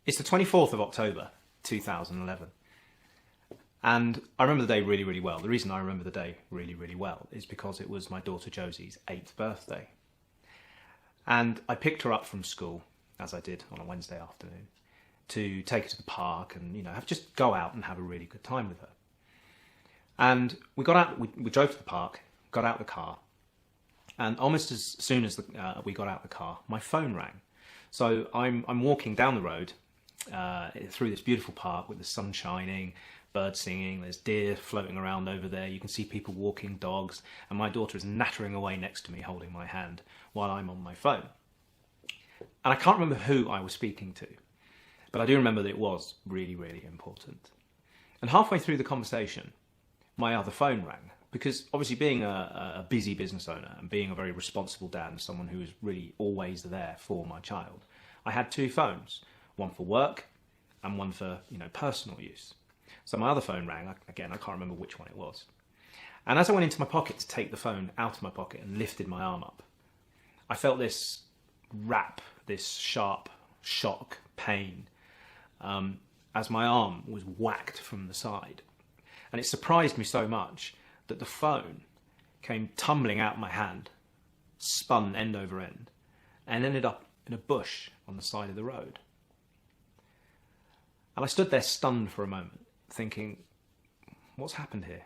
It's the 24th of October, 2011. And I remember the day really, really well. The reason I remember the day really, really well is because it was my daughter Josie's 8th birthday. And I picked her up from school, as I did on a Wednesday afternoon, to take her to the park and, just go out and have a really good time with her. And we got out, we drove to the park, got out the car, and almost as soon as we got out the car, my phone rang. So I'm walking down the road through this beautiful park with the sun shining, birds singing, there's deer floating around over there, you can see people walking, dogs, and my daughter is nattering away next to me holding my hand while I'm on my phone. And I can't remember who I was speaking to, but I do remember that it was really, really important. And halfway through the conversation, my other phone rang, because obviously being a busy business owner and being a very responsible dad and someone who is really always there for my child, I had two phones, one for work and one for personal use. So my other phone rang, again I can't remember which one it was. And as I went into my pocket to take the phone out of my pocket and lifted my arm up, I felt this rap, this sharp shock, pain, as my arm was whacked from the side. And it surprised me so much that the phone came tumbling out of my hand, spun end over end, and ended up in a bush on the side of the road. And I stood there stunned for a moment, thinking, what's happened here?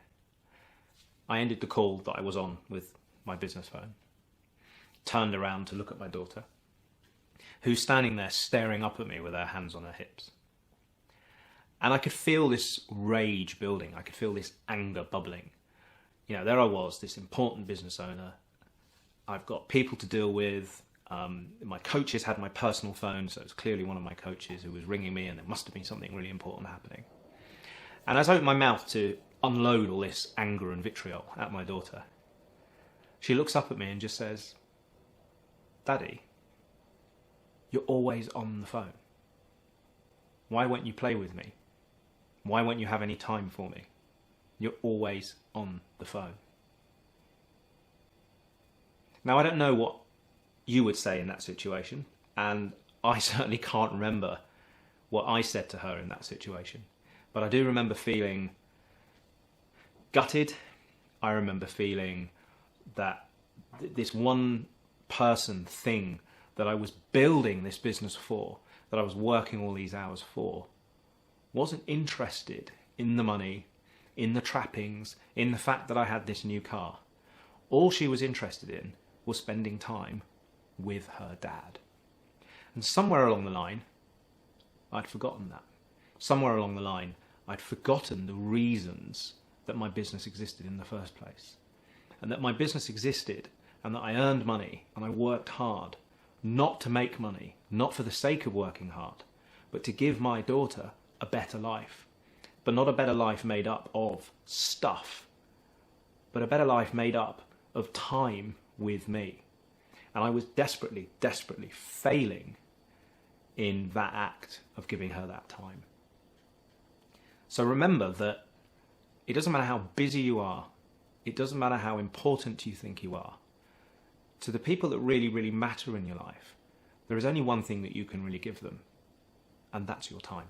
I ended the call that I was on with my business phone, turned around to look at my daughter, who's standing there staring up at me with her hands on her hips. And I could feel this rage building. I could feel this anger bubbling. There I was, this important business owner. I've got people to deal with. My coaches had my personal phone, so it was clearly one of my coaches who was ringing me, and there must have been something really important happening. And as I opened my mouth to unload all this anger and vitriol at my daughter, she looks up at me and just says, "Daddy, you're always on the phone. Why won't you play with me? Why won't you have any time for me? You're always on the phone." Now, I don't know what you would say in that situation, and I certainly can't remember what I said to her in that situation. But I do remember feeling gutted. I remember feeling that this one person thing that I was building this business for, that I was working all these hours for, wasn't interested in the money, in the trappings, in the fact that I had this new car. All she was interested in was spending time with her dad. And somewhere along the line, I'd forgotten that. Somewhere along the line, I'd forgotten the reasons that my business existed in the first place. And that my business existed, and that I earned money, and I worked hard, not to make money, not for the sake of working hard, but to give my daughter a better life. But not a better life made up of stuff, but a better life made up of time with me. And I was desperately, desperately failing in that act of giving her that time. So remember that it doesn't matter how busy you are, it doesn't matter how important you think you are, to the people that really, really matter in your life, there is only one thing that you can really give them, and that's your time.